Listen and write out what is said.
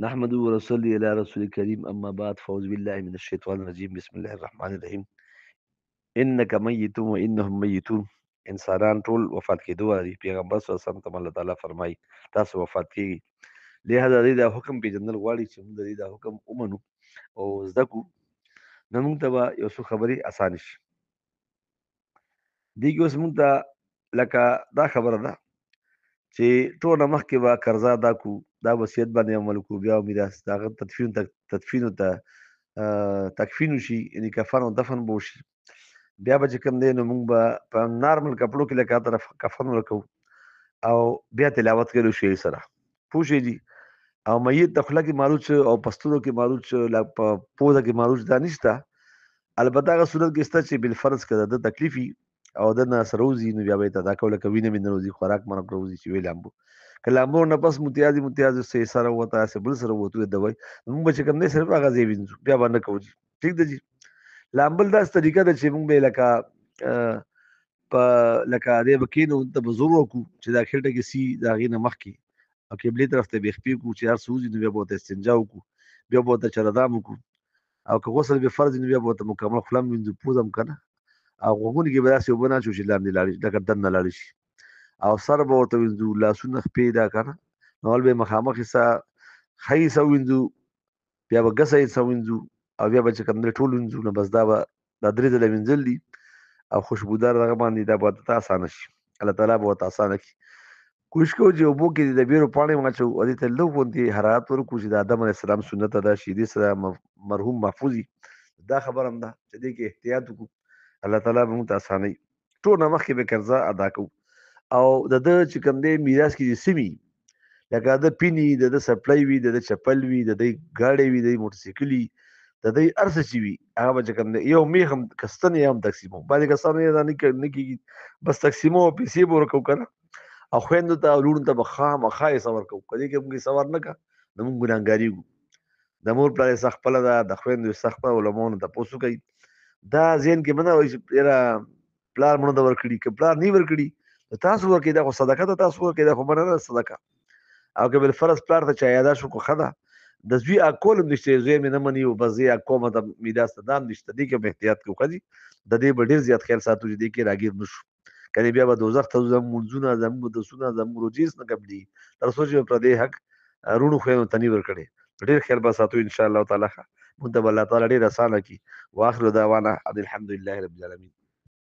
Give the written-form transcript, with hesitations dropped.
نحمده ونصلي على رسول الكريم أما بعد فأعوذ بالله من الشيطان الرجيم بسم الله الرحمن الرحیم. انک میت و انهم میتون. انسانان ټول وفات کېدو لري. پیغمبر صلی الله علیه وسلم ته الله تعالی فرمایي تاسو وفات کیږئ. لهدا د دې دا حکم پیژندل غواړي چې موږ د دې دا حکم ومنو او زده کړو. نو موږ ته به یو څو خبرې اسانه شي. دې کې اوس موږ ته لکه دا خبره ده چې ټول مخکې به قرضا ادا کړو، دا وصیت باندې عمل کړو، بیا میراث د هغه تدفین ته تکفین وشي، یعنې کفن او دفن به وشي. بیا به چې کوم دی نو موږ به په نارمل کپړو کې لکه طرف کفن ورکوو او بیا تلاوت کوو شعر سره. پوه شئ جي. او میت ته خوله کې مالوچ او په سترګو کې مالوچ په پوزه کې مالوچ دا نشته. البته هغه صورت کې شته چې بالفرض که د ده تکلیف وي او د نه سره وځي نو بیا به یې ته ادا کوو، لکه وینه مې نه وځي، خوراک مه راکړه وځي چې ویې لامبو. که لامبو نه پس متیازې څه سره ووته، هسې بل سره ووتو د دوی، نو موږ به چې کوم دی صرف هغه ځای وینځو، بیا به نه کوو جي. ټیک ده جي. لامبل داسې طریقه ده چې موږ به یې لکه لکه دی به کښېنو، ته به زور وکړو چې دا خېټه کې سي د هغې نه مخکې او قبلې طرف ته به یې خپې کړو چې هر څه وځي نو بیا به ورته استنجا وکړو، بیا به ورته چرهدام وکړو. او که غسل به فرض وي نو بیا به ورته مکمل خوله هم وینځو، پوزه هم که نه، او غوږونو کې به داسې اوبه نه اچوو چې لاندې لاړې شي، لکه دننه لاړې شي. او سر به ورته وینځو، لاسونه خپې دا که نه، نو اول به یې مخامخ ایسه ښه ایسه وینځو، بیا به ګسه ایسه وینځو او بیا به چې کوم دی ټول وینځو. نو بس دا به دا 3 ځله وینځل دي او خوشبودار دغه باندې دا به ورته اسانه شي. الله تعالی به ورته اسانه کړي. کوشش کوو چې اوبو کې د بیرو پاڼې واچوو او دې ته لږ غوندې حرارت ورکړو چې د آدم علیه السلام سنت ادا شي، دې سره مرحوم محفوظ وي. دا خبره هم ده چې دې کې احتیاط وکړو. الله تعالی به موږ ته اسانوي. ټول نه مخکې به قرضه ادا کوو او د ده چې کوم دی میراث کې چې څه وي، لکه د ده پین وي، د ده څپلۍ وي، د ده چپل وي، د ده ګاډی وي، د ده موټرسایکل وي، د ده هر څه چې وي هغه به چې کوم دی یو میخ هم که ستن یا هم تقسیموو. بعضې کسانو یې دا نه کېږي، بس تقسیموو، پیسې به ورکوو که نه، او خویندو ته او لوڼو ته به خامخا حصه ورکوو. که دې کې موږ حصه ورنکړه نو موږ ګناهګارېږو. د مور پلار حصه خپله ده، د خویندو حصه خپله. علماو نه تپوس وکړئ. دا ذهن کې مه نه وایئ چې یاره پلار مړه ته ورکړي، که پلار نه ورکړي نو تاسو ورکړئ، دا خو صدقه ده، تاسو ورکړئ، دا خو مننه ده صدقه. او که بالفرض پلار ته چا یاداشت وکړو ښه ده. د زوی حق کول هم نشته، زوی مې نه مني او بس زه یې حق کوم ته میراث ته، دا هم نشته. دې کې هم احتیاط کوو ښه جي. د دې به ډېر زیات خیال ساتو چې دې کې راګیر نه شو، کنې بیا به دوزخ ته ځو، زموږ لمونځونه، زموږ اودسونه، زموږ روجې هېڅ نه قبلېږي تر څو چې به پردی حق روڼو خویندو ته نه وي ورکړی. ډېر خیال به ساتو انشاءالله تعالی. موږ ته به الله تعالی ډېر اسانه کړي. واخر دعوانا ان الحمد لله رب العالمین.